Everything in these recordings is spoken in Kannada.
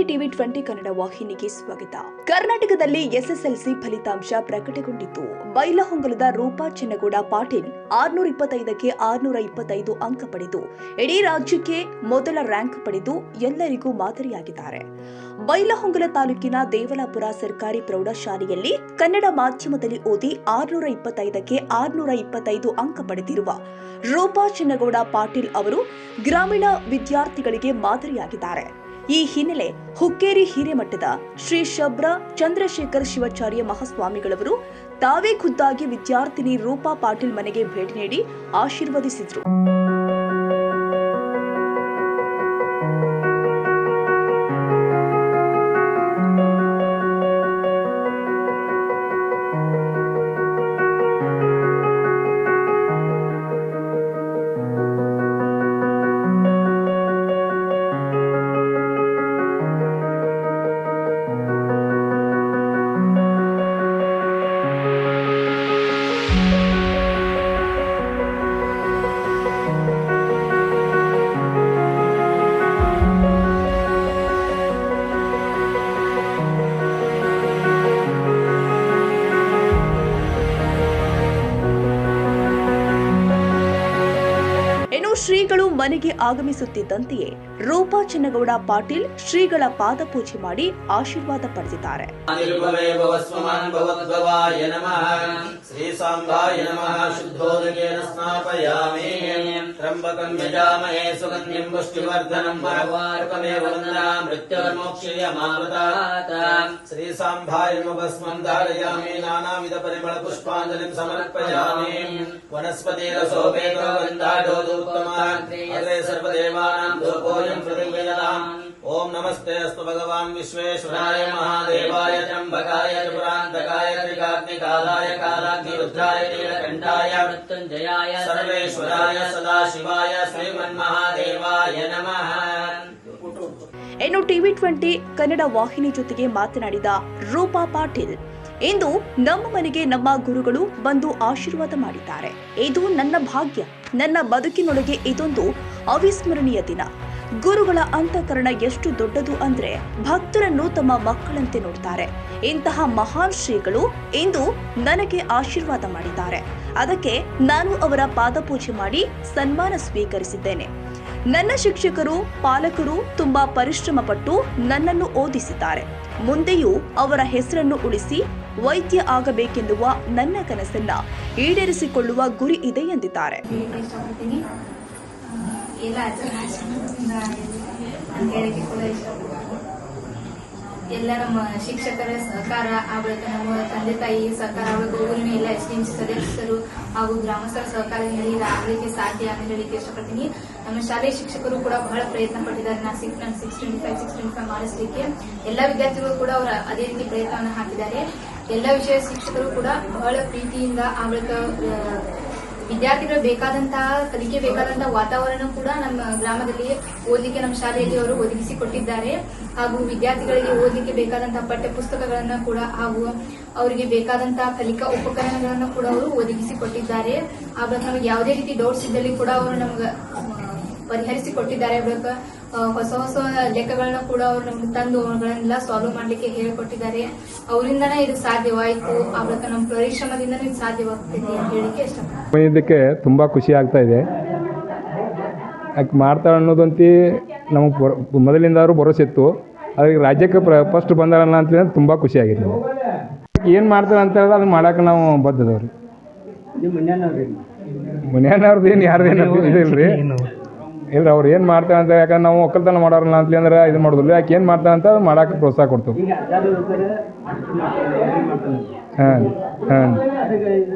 ಟಿವಿ 20 ಕನ್ನಡ ವಾಹಿನಿಗೆ ಸ್ವಾಗತ. ಕರ್ನಾಟಕದಲ್ಲಿ ಎಸ್ಎಸ್ಎಲ್ಸಿ ಫಲಿತಾಂಶ ಪ್ರಕಟಗೊಂಡಿತು. ಬೈಲಹೊಂಗಲದ ರೂಪಾ ಚಿನ್ನಗೌಡ ಪಾಟೀಲ್ 625ಕ್ಕೆ 625 ಅಂಕ ಪಡೆದು ಇಡೀ ರಾಜ್ಯಕ್ಕೆ ಮೊದಲ ರ್ಯಾಂಕ್ ಪಡೆದು ಎಲ್ಲರಿಗೂ ಮಾದರಿಯಾಗಿದ್ದಾರೆ. ಬೈಲಹೊಂಗಲ ತಾಲೂಕಿನ ದೇವಲಾಪುರ ಸರ್ಕಾರಿ ಪ್ರೌಢಶಾಲೆಯಲ್ಲಿ ಕನ್ನಡ ಮಾಧ್ಯಮದಲ್ಲಿ ಓದಿ 625ಕ್ಕೆ 625 ಅಂಕ ಪಡೆದಿರುವ ರೂಪಾ ಚಿನ್ನಗೌಡ ಪಾಟೀಲ್ ಅವರು ಗ್ರಾಮೀಣ ವಿದ್ಯಾರ್ಥಿಗಳಿಗೆ ಮಾದರಿಯಾಗಿದ್ದಾರೆ. ಈ ಹಿನ್ನೆಲೆ ಹುಕ್ಕೇರಿ ಹಿರೇಮಠದ ಶ್ರೀ ಶಬ್ರ ಚಂದ್ರಶೇಖರ್ ಶಿವಾಚಾರ್ಯ ಮಹಾಸ್ವಾಮಿಗಳವರು ತಾವೇ ಖುದ್ದಾಗಿ ವಿದ್ಯಾರ್ಥಿನಿ ರೂಪಾ ಪಾಟೀಲ್ ಮನೆಗೆ ಭೇಟಿ ನೀಡಿ ಆಶೀರ್ವದಿಸಿದರು. ಶ್ರೀಗಳು ಮನೆಗೆ ಆಗಮಿಸುತ್ತಿದ್ದಂತೆಯೇ ರೂಪಾ ಚಿನ್ನಗೌಡ ಪಾಟೀಲ್ ಶ್ರೀಗಳ ಪಾದ ಪೂಜೆ ಮಾಡಿ ಆಶೀರ್ವಾದ ಪಡೆದಿದ್ದಾರೆ. ओम नमस्ते अस्तु भगवान विश्वेश्वराय महादेवाय त्र्यंबकाय त्रिपुरांतकाय त्रिकाग्निकालाय कालाग्निरुद्राय नीलकंठाय मृत्युंजयाय सर्वेश्वराय सदाशिवाय श्रीमन्महादेवाय नमः. ಇನ್ನು ಟಿವಿ 20 ಕನ್ನಡ ವಾಹಿನಿ ಜೊತೆಗೆ ಮಾತನಾಡಿದ ರೂಪಾ ಪಾಟೀಲ್, ಇಂದು ನಮ್ಮ ಮನೆಗೆ ನಮ್ಮ ಗುರುಗಳು ಬಂದು ಆಶೀರ್ವಾದ ಮಾಡಿದ್ದಾರೆ. ಇದು ನನ್ನ ಭಾಗ್ಯ. ನನ್ನ ಬದುಕಿನೊಳಗೆ ಇದೊಂದು ಅವಿಸ್ಮರಣೀಯ ದಿನ. ಗುರುಗಳ ಅಂತಃಕರಣ ಎಷ್ಟು ದೊಡ್ಡದು ಅಂದ್ರೆ ಭಕ್ತರನ್ನು ತಮ್ಮ ಮಕ್ಕಳಂತೆ ನೋಡ್ತಾರೆ. ಇಂತಹ ಮಹಾನ್ ಶ್ರೀಗಳು ಇಂದು ನನಗೆ ಆಶೀರ್ವಾದ ಮಾಡಿದ್ದಾರೆ. ಅದಕ್ಕೆ ನಾನು ಅವರ ಪಾದಪೂಜೆ ಮಾಡಿ ಸನ್ಮಾನ ಸ್ವೀಕರಿಸಿದ್ದೇನೆ. ನನ್ನ ಶಿಕ್ಷಕರು ಪಾಲಕರು ತುಂಬಾ ಪರಿಶ್ರಮ ಪಟ್ಟು ನನ್ನನ್ನು ಓದಿಸಿದ್ದಾರೆ. ಮುಂದೆಯೂ ಅವರ ಹೆಸರನ್ನು ಉಳಿಸಿ ವೈದ್ಯ ಆಗಬೇಕೆನ್ನುವ ನನ್ನ ಕನಸನ್ನ ಈಡೇರಿಸಿಕೊಳ್ಳುವ ಗುರಿ ಇದೆ ಎಂದಿದ್ದಾರೆ. ಎಲ್ಲ ನಮ್ಮ ಶಿಕ್ಷಕರ ಸಹಕಾರ ಆಗಬೇಕು, ನಮ್ಮ ತಂದೆ ತಾಯಿ ಸಹಕಾರ ಆಗಬೇಕು, ಊರಿನ ಎಲ್ಲ ಎಸ್ಡಿಎಂಸಿ ಸದಸ್ಯರು ಹಾಗೂ ಗ್ರಾಮಸ್ಥರ ಸಹಕಾರದಲ್ಲಿ ಆಗಲಿಕ್ಕೆ ಸಾಧ್ಯ ಅಂತ ಹೇಳಿಕ್ಕೆ ಇಷ್ಟಪಡ್ತೀನಿ. ನಮ್ಮ ಶಾಲೆಯ ಶಿಕ್ಷಕರು ಕೂಡ ಬಹಳ ಪ್ರಯತ್ನ ಪಟ್ಟಿದ್ದಾರೆ. ನಾನು 625 ಮಾಡಿಸಲಿಕ್ಕೆ ಎಲ್ಲ ವಿದ್ಯಾರ್ಥಿಗಳು ಕೂಡ ಅವರು ಅದೇ ರೀತಿ ಪ್ರಯತ್ನವನ್ನು ಹಾಕಿದ್ದಾರೆ. ಎಲ್ಲ ವಿಷಯ ಶಿಕ್ಷಕರು ಕೂಡ ಬಹಳ ಪ್ರೀತಿಯಿಂದ ಆಗಲಿಕ್ಕೆ ವಿದ್ಯಾರ್ಥಿಗಳು ಬೇಕಾದಂತಹ ಕಲಿಕೆ ಬೇಕಾದಂತಹ ವಾತಾವರಣ ಕೂಡ ನಮ್ಮ ಗ್ರಾಮದಲ್ಲಿ ಓದಲಿಕ್ಕೆ ನಮ್ಮ ಶಾಲೆಯಲ್ಲಿ ಅವರು ಒದಗಿಸಿಕೊಟ್ಟಿದ್ದಾರೆ. ಹಾಗೂ ವಿದ್ಯಾರ್ಥಿಗಳಿಗೆ ಓದಲಿಕ್ಕೆ ಬೇಕಾದಂತಹ ಪಠ್ಯ ಪುಸ್ತಕಗಳನ್ನ ಕೂಡ ಹಾಗೂ ಅವರಿಗೆ ಬೇಕಾದಂತಹ ಕಲಿಕಾ ಉಪಕರಣಗಳನ್ನು ಕೂಡ ಅವರು ಒದಗಿಸಿಕೊಟ್ಟಿದ್ದಾರೆ. ಆ ಬಳಿಕ ನಮಗೆ ಯಾವುದೇ ರೀತಿ ಡೌಟ್ಸ್ ಇದ್ದಲ್ಲಿ ಕೂಡ ಅವರು ನಮಗೆ ಪರಿಹರಿಸಿಕೊಟ್ಟಿದ್ದಾರೆ. ಬಳಿಕ ಹೊಸ ಹೊಸ ಲೆಕ್ಕಗಳನ್ನ ಕೂಡ ಅವರು ನಮ್ಗೆ ತಂದು ಅವುಗಳನ್ನೆಲ್ಲ ಸಾಲ್ವ್ ಮಾಡ್ಲಿಕ್ಕೆ ಹೇಳಿಕೊಟ್ಟಿದ್ದಾರೆ. ಅವರಿಂದನೇ ಇದು ಸಾಧ್ಯವಾಯಿತು. ಆ ಬಳಿಕ ನಮ್ಮ ಪರಿಶ್ರಮದಿಂದನೇ ಇದು ಸಾಧ್ಯವಾಗ್ತಿದೆ ಅಂತ ಹೇಳಿಕ್ಕೆ ಇಷ್ಟಪಡ್ತೀನಿ. ಇದಕ್ಕೆ ತುಂಬಾ ಖುಷಿ ಆಗ್ತಾ ಇದೆ. ಯಾಕೆ ಮಾಡ್ತಾಳೆ ಅನ್ನೋದಂತಿ ನಮಗೆ ಮೊದಲಿಂದಾದ್ರೂ ಭರೋಸೆ ಇತ್ತು. ಅದಕ್ಕೆ ರಾಜ್ಯಕ್ಕೆ ಫಸ್ಟ್ ಬಂದಾರಲ್ಲ ಅಂತ ತುಂಬಾ ಖುಷಿ ಆಗಿದೆ. ಏನು ಮಾಡ್ತಾರೆ ಅಂತ ಹೇಳಿದ್ರೆ ಅದನ್ನ ಮಾಡಕ್ಕೆ ನಾವು ಬದ್ಧದವ್ರಿ. ಮನೆಯವ್ರದ್ದು ಏನು ಯಾರ್ದೇನು ಇದಿಲ್ರಿ. ಇಲ್ಲ ಅವ್ರು ಏನು ಮಾಡ್ತಾರೆ ಅಂತ, ಯಾಕಂದ್ರೆ ನಾವು ಒಕ್ಕಲ್ತನ ಮಾಡೋರಲ್ಲ ಅಂತಂದ್ರೆ ಇದು ಮಾಡೋದಿಲ್ಲ. ಯಾಕೆ ಏನು ಮಾಡ್ತಾರೆ ಅಂತ ಅದು ಮಾಡಕ್ಕೆ ಪ್ರೋತ್ಸಾಹ ಕೊಡ್ತೀವಿ. ಹಾಂ ಹಾಂ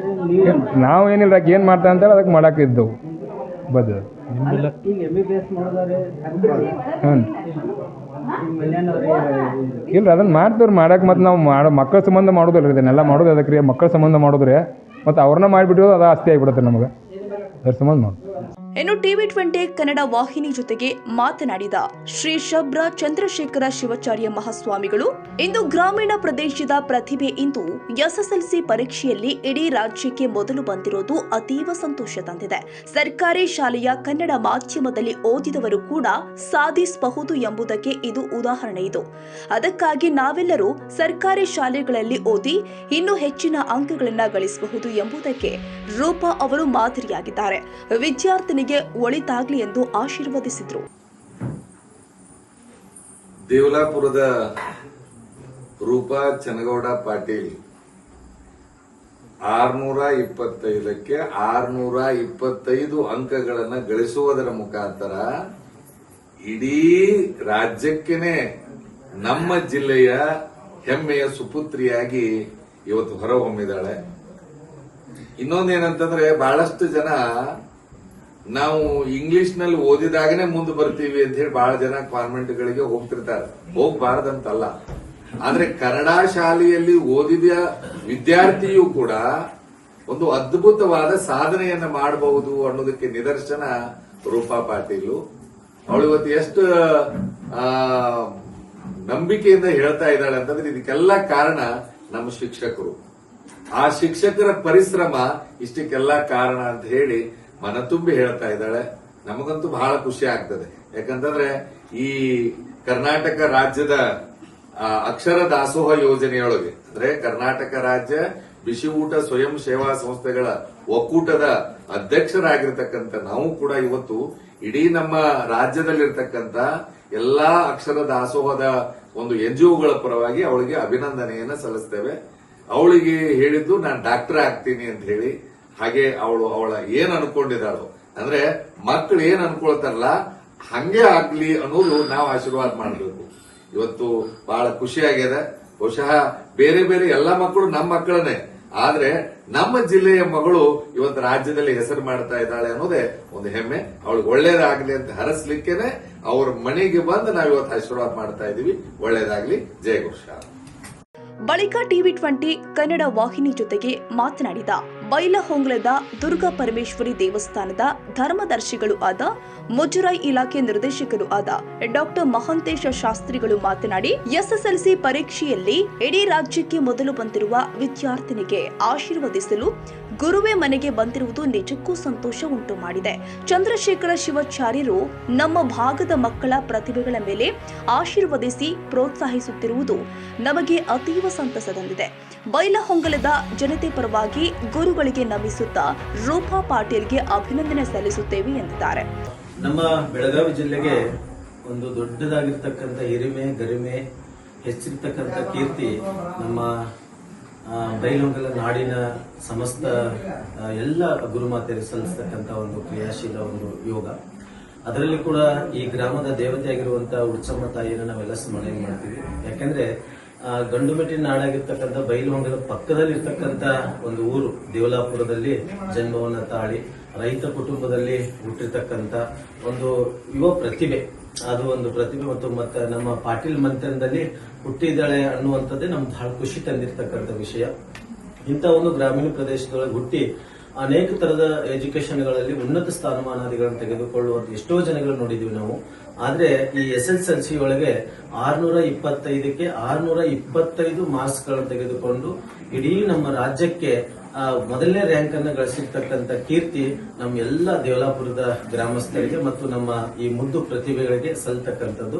ನಾವು ಏನಿಲ್ಲ, ಯಾಕೆ ಏನು ಮಾಡ್ತಾರೆ ಅಂತ ಅದಕ್ಕೆ ಮಾಡಕ್ಕೆ ಇದ್ದವು ಬದ್ಧ. ಹಾಂ ಇಲ್ಲ ಅದನ್ನ ಮಾಡ್ತೀವ್ರಿ. ಮಾಡಕ್ಕೆ ಮತ್ತು ನಾವು ಮಕ್ಕಳ ಸಂಬಂಧ ಮಾಡೋದಿಲ್ಲ ರೀ. ಇದನ್ನೆಲ್ಲ ಮಾಡೋದು ಅದಕ್ಕೆ ರೀ, ಮಕ್ಕಳ ಸಂಬಂಧ ಮಾಡಿದ್ರೆ ಮತ್ತು ಅವ್ರನ್ನ ಮಾಡಿಬಿಟ್ಟು ಅದು ಆಸ್ತಿ ಆಗಿಬಿಡುತ್ತೆ ನಮಗೆ. ಅದ್ರ ಸಂಬಂಧ ಮಾಡಿ ಇನ್ನು ಟಿವಿ20 ಕನ್ನಡ ವಾಹಿನಿ ಜೊತೆಗೆ ಮಾತನಾಡಿದ ಶ್ರೀ ಶಬ್ರ ಚಂದ್ರಶೇಖರ ಶಿವಾಚಾರ್ಯ ಮಹಾಸ್ವಾಮಿಗಳು, ಇಂದು ಗ್ರಾಮೀಣ ಪ್ರದೇಶದ ಪ್ರತಿಭೆ ಇಂದು ಎಸ್ಎಸ್ಎಲ್ಸಿ ಪರೀಕ್ಷೆಯಲ್ಲಿ ಇಡೀ ರಾಜ್ಯಕ್ಕೆ ಮೊದಲು ಬಂದಿರೋದು ಅತೀವ ಸಂತೋಷ ತಂದಿದೆ. ಸರ್ಕಾರಿ ಶಾಲೆಯ ಕನ್ನಡ ಮಾಧ್ಯಮದಲ್ಲಿ ಓದಿದವರು ಕೂಡ ಸಾಧಿಸಬಹುದು ಎಂಬುದಕ್ಕೆ ಇದು ಉದಾಹರಣೆ. ಇದು ಅದಕ್ಕಾಗಿ ನಾವೆಲ್ಲರೂ ಸರ್ಕಾರಿ ಶಾಲೆಗಳಲ್ಲಿ ಓದಿ ಇನ್ನೂ ಹೆಚ್ಚಿನ ಅಂಕಗಳನ್ನು ಗಳಿಸಬಹುದು ಎಂಬುದಕ್ಕೆ ರೂಪಾ ಅವರು ಮಾದರಿಯಾಗಿದ್ದಾರೆ. ವಿದ್ಯಾರ್ಥಿನಿಗೆ ಒಳಿತಾಗ್ಲಿ ಎಂದು ಆಶೀರ್ವದಿಸಿದ್ರು. ದೇವಲಾಪುರದ ರೂಪಾ ಚನಗೌಡ ಪಾಟೀಲ್ 625ಕ್ಕೆ 625 ಅಂಕಗಳನ್ನು ಗಳಿಸುವುದರ ಮುಖಾಂತರ ಇಡೀ ರಾಜ್ಯಕ್ಕೇನೆ ನಮ್ಮ ಜಿಲ್ಲೆಯ ಹೆಮ್ಮೆಯ ಸುಪುತ್ರಿಯಾಗಿ ಇವತ್ತು ಹೊರಹೊಮ್ಮಿದ್ದಾಳೆ. ಇನ್ನೊಂದೇನಂತಂದ್ರೆ ಬಹಳಷ್ಟು ಜನ ನಾವು ಇಂಗ್ಲಿಷ್ ನಲ್ಲಿ ಓದಿದಾಗನೇ ಮುಂದೆ ಬರ್ತೀವಿ ಅಂತ ಹೇಳಿ ಬಹಳ ಜನ ಕಾನ್ವೆಂಟ್ಗಳಿಗೆ ಹೋಗ್ತಿರ್ತಾರೆ. ಹೋಗ್ಬಾರದಂತಲ್ಲ, ಆದ್ರೆ ಕನ್ನಡ ಶಾಲೆಯಲ್ಲಿ ಓದಿದ ವಿದ್ಯಾರ್ಥಿಯೂ ಕೂಡ ಒಂದು ಅದ್ಭುತವಾದ ಸಾಧನೆಯನ್ನ ಮಾಡಬಹುದು ಅನ್ನೋದಕ್ಕೆ ನಿದರ್ಶನ ರೂಪಾ ಪಾಟೀಲು. ಅವಳು ಇವತ್ತು ಎಷ್ಟು ನಂಬಿಕೆಯಿಂದ ಹೇಳ್ತಾ ಇದ್ದಾಳೆ ಅಂತಂದ್ರೆ ಇದಕ್ಕೆಲ್ಲ ಕಾರಣ ನಮ್ಮ ಶಿಕ್ಷಕರು. ಆ ಶಿಕ್ಷಕರ ಪರಿಶ್ರಮ ಇಷ್ಟಕ್ಕೆಲ್ಲ ಕಾರಣ ಅಂತ ಹೇಳಿ ಮನ ತುಂಬಿ ಹೇಳ್ತಾ ಇದ್ದಾಳೆ. ನಮಗಂತೂ ಬಹಳ ಖುಷಿ ಆಗ್ತದೆ. ಯಾಕಂತಂದ್ರೆ ಈ ಕರ್ನಾಟಕ ರಾಜ್ಯದ ಅಕ್ಷರ ದಾಸೋಹ ಯೋಜನೆಯೊಳಗೆ ಅಂದ್ರೆ ಕರ್ನಾಟಕ ರಾಜ್ಯ ಬಿಸಿ ಊಟ ಸ್ವಯಂ ಸೇವಾ ಸಂಸ್ಥೆಗಳ ಒಕ್ಕೂಟದ ಅಧ್ಯಕ್ಷರಾಗಿರ್ತಕ್ಕಂಥ ನಾವು ಕೂಡ ಇವತ್ತು ಇಡೀ ನಮ್ಮ ರಾಜ್ಯದಲ್ಲಿರ್ತಕ್ಕಂಥ ಎಲ್ಲಾ ಅಕ್ಷರ ದಾಸೋಹದ ಒಂದು ಎನ್ಜಿಒಗಳ ಪರವಾಗಿ ಅವಳಿಗೆ ಅಭಿನಂದನೆಯನ್ನ ಸಲ್ಲಿಸ್ತೇವೆ. ಅವಳಿಗೆ ಹೇಳಿದ್ದು ನಾನು ಡಾಕ್ಟರ್ ಆಗ್ತೀನಿ ಅಂತ ಹೇಳಿ. ಹಾಗೆ ಅವಳ ಏನ್ ಅನ್ಕೊಂಡಿದ್ದಾಳು ಅಂದ್ರೆ ಮಕ್ಕಳು ಏನ್ ಅನ್ಕೊಳ್ತಾರಲ್ಲ ಹಂಗೆ ಆಗ್ಲಿ ಅನ್ನೋದು ನಾವು ಆಶೀರ್ವಾದ ಮಾಡಬೇಕು. ಇವತ್ತು ಬಹಳ ಖುಷಿಯಾಗಿದೆ. ಬಹುಶಃ ಬೇರೆ ಬೇರೆ ಎಲ್ಲಾ ಮಕ್ಕಳು ನಮ್ಮ ಮಕ್ಕಳನ್ನೇ, ಆದ್ರೆ ನಮ್ಮ ಜಿಲ್ಲೆಯ ಮಗಳು ಇವತ್ತು ರಾಜ್ಯದಲ್ಲಿ ಹೆಸರು ಮಾಡ್ತಾ ಇದ್ದಾಳೆ ಅನ್ನೋದೇ ಒಂದು ಹೆಮ್ಮೆ. ಅವಳಿಗೆ ಒಳ್ಳೇದಾಗ್ಲಿ ಅಂತ ಹರಸ್ಲಿಕ್ಕೇನೆ ಅವ್ರ ಮನೆಗೆ ಬಂದು ನಾವು ಇವತ್ತು ಆಶೀರ್ವಾದ ಮಾಡ್ತಾ ಇದೀವಿ. ಒಳ್ಳೇದಾಗ್ಲಿ. ಜಯ ಘೋಷ. ಬಳಿಕ ಟಿವಿ20 ಕನ್ನಡ ವಾಹಿನಿ ಜೊತೆಗೆ ಮಾತನಾಡಿದ ಬೈಲಹೊಂಗಲದ ದುರ್ಗಾ ಪರಮೇಶ್ವರಿ ದೇವಸ್ಥಾನದ ಧರ್ಮದರ್ಶಿಗಳು ಆದ ಮುಜರಾಯಿ ಇಲಾಖೆ ನಿರ್ದೇಶಕರು ಆದ ಡಾಕ್ಟರ್ ಮಹಂತೇಶ ಶಾಸ್ತ್ರಿಗಳು ಮಾತನಾಡಿ, ಎಸ್ಎಸ್ಎಲ್ಸಿ ಪರೀಕ್ಷೆಯಲ್ಲಿ ಇಡೀ ರಾಜ್ಯಕ್ಕೆ ಮೊದಲು ಬಂದಿರುವ ವಿದ್ಯಾರ್ಥಿನಿಗೆ ಆಶೀರ್ವದಿಸಲು ಗುರುವೇ ಮನೆಗೆ ಬಂದಿರುವುದು ನಿಜಕ್ಕೂ ಸಂತೋಷ ಉಂಟು ಮಾಡಿದೆ. ಚಂದ್ರಶೇಖರ ಶಿವಾಚಾರ್ಯರು ನಮ್ಮ ಭಾಗದ ಮಕ್ಕಳ ಪ್ರತಿಭೆಗಳ ಮೇಲೆ ಆಶೀರ್ವದಿಸಿ ಪ್ರೋತ್ಸಾಹಿಸುತ್ತಿರುವುದು ನಮಗೆ ಅತೀವ ಸಂತಸ ತಂದಿದೆ. ಬೈಲಹೊಂಗಲದ ಜನತೆ ಪರವಾಗಿ ಗುರುಗಳಿಗೆ ನಮಿಸುತ್ತಾ ರೂಪಾ ಪಾಟೀಲ್ಗೆ ಅಭಿನಂದನೆ ಸಲ್ಲಿಸುತ್ತೇವೆ ಎಂದಿದ್ದಾರೆ. ನಮ್ಮ ಬೆಳಗಾವಿ ಜಿಲ್ಲೆಗೆ ಒಂದು ದೊಡ್ಡದಾಗಿರ್ತಕ್ಕಂಥ ಹಿರಿಮೆ ಗರಿಮೆ ಹೆಚ್ಚಿರ್ತಕ್ಕಂಥ ಕೀರ್ತಿ ನಮ್ಮ ಬೈಲಹೊಂಗಲ ನಾಡಿನ ಸಮಸ್ತ ಎಲ್ಲ ಗುರುಮಾತೆಯರು ಸಲ್ಲಿಸ್ತಕ್ಕಂಥ ಒಂದು ಕ್ರಿಯಾಶೀಲ ಒಂದು ಯೋಗ. ಅದರಲ್ಲಿ ಕೂಡ ಈ ಗ್ರಾಮದ ದೇವತೆಯಾಗಿರುವಂತಹ ಉಡ್ಚಮ್ಮ ತಾಯಿಯನ್ನು ನಾವೆಲ್ಲ ಸ್ಮರಣೆ ಮಾಡ್ತೀವಿ. ಯಾಕಂದ್ರೆ ಗಂಡುಮೆಟ್ಟಿನ ನಾಡಾಗಿರ್ತಕ್ಕಂಥ ಬೈಲಹೊಂಗಲ ಪಕ್ಕದಲ್ಲಿ ಇರ್ತಕ್ಕಂಥ ಒಂದು ಊರು ದೇವಲಾಪುರದಲ್ಲಿ ಜನ್ಮವನ್ನ ತಾಳಿ ರೈತ ಕುಟುಂಬದಲ್ಲಿ ಹುಟ್ಟಿರ್ತಕ್ಕಂಥ ಒಂದು ಯುವ ಪ್ರತಿಭೆ. ಅದು ಒಂದು ಪ್ರತಿಭೆ ಮತ್ತು ನಮ್ಮ ಪಾಟೀಲ್ ಮಂತ್ರದಲ್ಲಿ ಹುಟ್ಟಿದ್ದಾಳೆ ಅನ್ನುವಂಥದ್ದೇ ನಮ್ಗೆ ಬಹಳ ಖುಷಿ ತಂದಿರ್ತಕ್ಕಂಥ ವಿಷಯ. ಇಂಥ ಒಂದು ಗ್ರಾಮೀಣ ಪ್ರದೇಶದೊಳಗೆ ಹುಟ್ಟಿ ಅನೇಕ ತರದ ಎಜುಕೇಶನ್ಗಳಲ್ಲಿ ಉನ್ನತ ಸ್ಥಾನಮಾನಾದಿಗಳನ್ನು ತೆಗೆದುಕೊಳ್ಳುವಂತ ಎಷ್ಟೋ ಜನಗಳು ನೋಡಿದೀವಿ ನಾವು. ಆದ್ರೆ ಈ SSLC ಒಳಗೆ 625ಕ್ಕೆ 625 ಮಾರ್ಕ್ಸ್ ಗಳನ್ನು ತೆಗೆದುಕೊಂಡು ಇಡೀ ನಮ್ಮ ರಾಜ್ಯಕ್ಕೆ ಮೊದಲನೇ ರ್ಯಾಂಕ್ ಅನ್ನು ಗಳಿಸಿರ್ತಕ್ಕಂಥ ಕೀರ್ತಿ ನಮ್ಮ ಎಲ್ಲ ದೇವಲಾಪುರದ ಗ್ರಾಮಸ್ಥರಿಗೆ ಮತ್ತು ನಮ್ಮ ಈ ಮುದ್ದು ಪ್ರತಿಭೆಗಳಿಗೆ ಸಲ್ತಕ್ಕಂಥದ್ದು.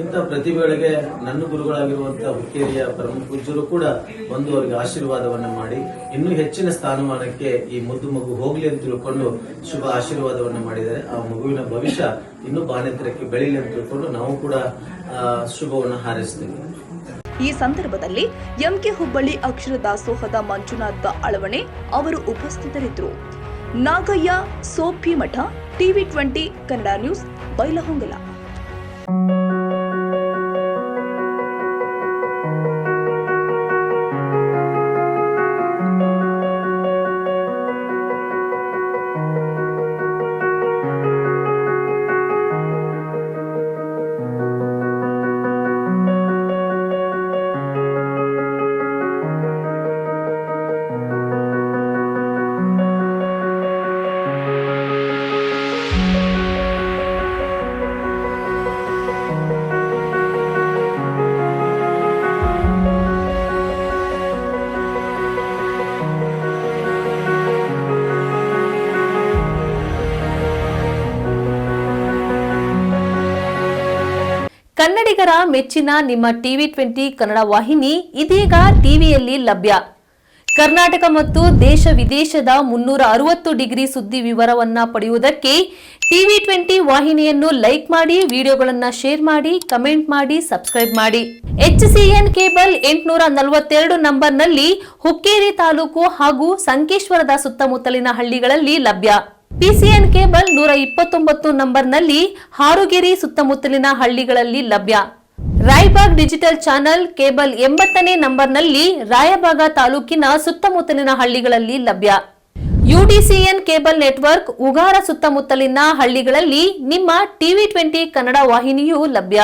ಇಂಥ ಪ್ರತಿಭೆಗಳಿಗೆ ನನ್ನ ಗುರುಗಳಾಗಿರುವಂತಹ ಹುಕ್ಕೇರಿಯ ಪರಮ ಪೂಜ್ಯರು ಕೂಡ ಬಂದು ಅವರಿಗೆ ಆಶೀರ್ವಾದವನ್ನ ಮಾಡಿ ಇನ್ನೂ ಹೆಚ್ಚಿನ ಸ್ಥಾನಮಾನಕ್ಕೆ ಈ ಮುದ್ದು ಮಗು ಹೋಗ್ಲಿ ಅಂತ ತಿಳ್ಕೊಂಡು ಶುಭ ಆಶೀರ್ವಾದವನ್ನ ಮಾಡಿದ್ದಾರೆ. ಆ ಮಗುವಿನ ಭವಿಷ್ಯ ಇನ್ನೂ ಬಾನೆತ್ತರಕ್ಕೆ ಬೆಳೀಲಿ ಅಂತ ತಿಳ್ಕೊಂಡು ನಾವು ಕೂಡ ಶುಭವನ್ನು ಹಾರೈಸ್ತೇವೆ. ಈ ಸಂದರ್ಭದಲ್ಲಿ ಎಂಕೆ ಹುಬ್ಬಳ್ಳಿ ಅಕ್ಷರ ದಾಸೋಹದ ಮಂಜುನಾಥ ಅಳವಣೆ ಅವರು ಉಪಸ್ಥಿತರಿದ್ದರು. ನಾಗಯ್ಯ ಸೋಪಿಮಠ, ಟಿವಿ20 ಕನ್ನಡ ನ್ಯೂಸ್, ಬೈಲಹೊಂಗಲ. ಕನ್ನಡಿಗರ ಮೆಚ್ಚಿನ ನಿಮ್ಮ ಟಿವಿ 20 ಕನ್ನಡ ವಾಹಿನಿ ಇದೀಗ ಟಿವಿಯಲ್ಲಿ ಲಭ್ಯ. ಕರ್ನಾಟಕ ಮತ್ತು ದೇಶ ವಿದೇಶದ 360 ಡಿಗ್ರಿ ಸುದ್ದಿ ವಿವರವನ್ನ ಪಡೆಯುವುದಕ್ಕೆ ಟಿವಿ 20 ವಾಹಿನಿಯನ್ನು ಲೈಕ್ ಮಾಡಿ, ವಿಡಿಯೋಗಳನ್ನ ಶೇರ್ ಮಾಡಿ, ಕಮೆಂಟ್ ಮಾಡಿ, ಸಬ್ಸ್ಕ್ರೈಬ್ ಮಾಡಿ. HCN ಕೇಬಲ್ 842 ನಂಬರ್ನಲ್ಲಿ ಹುಕ್ಕೇರಿ ತಾಲೂಕು ಹಾಗೂ ಸಂಕೇಶ್ವರದ ಸುತ್ತಮುತ್ತಲಿನ ಹಳ್ಳಿಗಳಲ್ಲಿ ಲಭ್ಯ. PCN ಕೇಬಲ್ 129 ನಂಬರ್ನಲ್ಲಿ ಹಾರುಗೆರೆ ಸುತ್ತಮುತ್ತಲಿನ ಹಳ್ಳಿಗಳಲ್ಲಿ ಲಭ್ಯ. ರಾಯಬಾಗ್ ಡಿಜಿಟಲ್ ಚಾನೆಲ್ ಕೇಬಲ್ 80ನೇ ನಂಬರ್ನಲ್ಲಿ ರಾಯಬಾಗ ತಾಲೂಕಿನ ಸುತ್ತಮುತ್ತಲಿನ ಹಳ್ಳಿಗಳಲ್ಲಿ ಲಭ್ಯ. UDCN ಕೇಬಲ್ ನೆಟ್ವರ್ಕ್ ಉಗಾರ ಸುತ್ತಮುತ್ತಲಿನ ಹಳ್ಳಿಗಳಲ್ಲಿ ನಿಮ್ಮ ಟಿವಿ 20 ಕನ್ನಡ ವಾಹಿನಿಯೂ ಲಭ್ಯ.